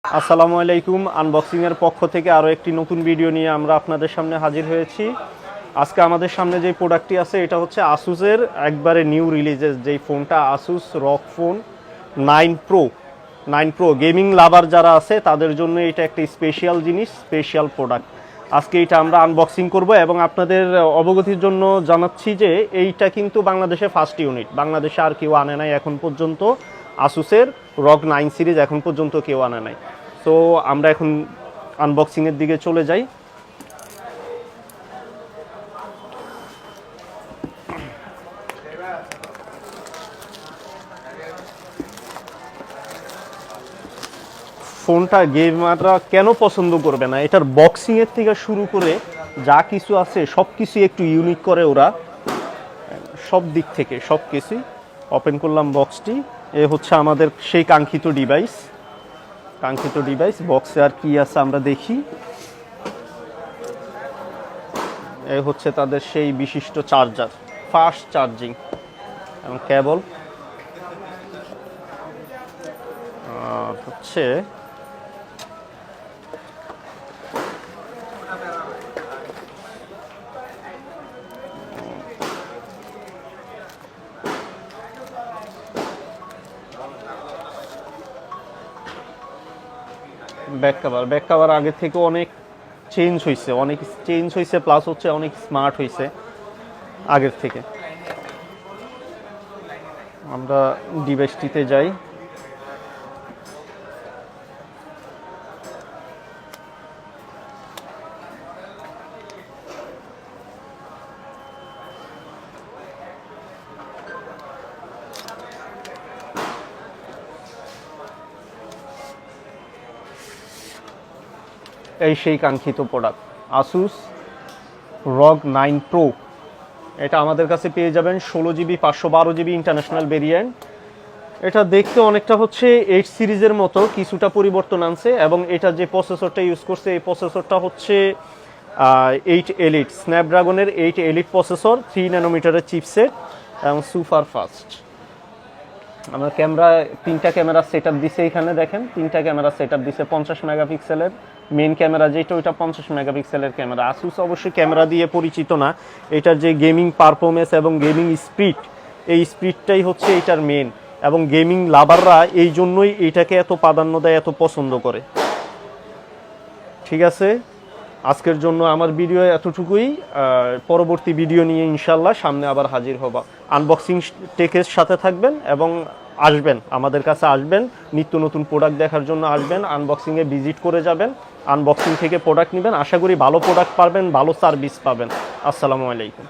আসসালামু আলাইকুম। আনবক্সিংয়ের পক্ষ থেকে আরও একটি নতুন ভিডিও নিয়ে আমরা আপনাদের সামনে হাজির হয়েছি। আজকে আমাদের সামনে যে প্রোডাক্টটি আছে এটা হচ্ছে আসুসের একবারে নিউ রিলিজেস যেই ফোনটা, Asus rock phone 9 pro gaming লাভার যারা আছে তাদের জন্য এটা একটা স্পেশাল জিনিস, স্পেশাল প্রোডাক্ট। আজকে এটা আমরা আনবক্সিং করব এবং আপনাদের অবগতির জন্য জানাচ্ছি যে এইটা কিন্তু বাংলাদেশে ফার্স্ট ইউনিট, বাংলাদেশে আর কেউ আনে নাই এখন পর্যন্ত। আসুসের রগ 9 সিরিজ এখন পর্যন্ত কেউ আনে নাই। তো আমরা এখন আনবক্সিংয়ের দিকে চলে যাই। ফোনটা গেমাররা কেন পছন্দ করবে না? এটার বক্সিংয়ের থেকে শুরু করে যা কিছু আছে সব কিছুই একটু ইউনিক করে ওরা, সব দিক থেকে সব কিছুই। ওপেন করলাম বক্সটি। এ হচ্ছে আমাদের সেই কাঙ্ক্ষিত ডিভাইস। বক্সে আর কি আছে আমরা দেখি। এ হচ্ছে তাদের সেই বিশিষ্ট চার্জার, ফাস্ট চার্জিং এবং কেবল। আর হচ্ছে ব্যাক কাভার আগে থেকে অনেক চেঞ্জ হয়েছে, প্লাস হচ্ছে অনেক স্মার্ট হয়েছে আগের থেকে। আমরা ডিভাইসটিতে যাই। এই সেই কাঙ্ক্ষিত প্রোডাক্ট আসুস রগ 9 প্রো। এটা আমাদের কাছে পেয়ে যাবেন 16GB 512GB ইন্টারন্যাশনাল ভেরিয়েন্ট। এটা দেখতে অনেকটা হচ্ছে 8 সিরিজের মতো, কিছুটা পরিবর্তন আনছে এবং এটা যে প্রসেসরটা ইউজ করছে এই প্রসেসরটা হচ্ছে 8 এলিট, স্ন্যাপড্রাগনের 8 এলিট প্রসেসর, 3 ন্যানোমিটারের চিপসেট এবং সুপার ফাস্ট। আমরা তিনটা ক্যামেরা সেট আপ দিছে, এখানে দেখেন তিনটা ক্যামেরা সেট আপ দিছে। 50 মেগাপিক্সেলের মেইন ক্যামেরা যেটা, ওইটা 50 মেগাপিক্সেলের ক্যামেরা। আসুস অবশ্যই ক্যামেরা দিয়ে পরিচিত না, এটার যে গেমিং পারফরমেন্স এবং গেমিং স্পিড, এই স্পিডটাই হচ্ছে এটার মেন, এবং গেমিং লাভাররা এই জন্যই এটাকে এত প্রাধান্য দেয়, এত পছন্দ করে। ঠিক আছে, আজকের জন্য আমার ভিডিও এতটুকুই। পরবর্তী ভিডিও নিয়ে ইনশাল্লাহ সামনে আবার হাজির হবা। আনবক্সিং টেকের সাথে থাকবেন এবং আসবেন, আমাদের কাছে আসবেন, নিত্য নতুন প্রোডাক্ট দেখার জন্য আসবেন, আনবক্সিংয়ে ভিজিট করে যাবেন, আনবক্সিং থেকে প্রোডাক্ট নেবেন। আশা করি ভালো প্রোডাক্ট পাবেন, ভালো সার্ভিস পাবেন। আসসালামু আলাইকুম।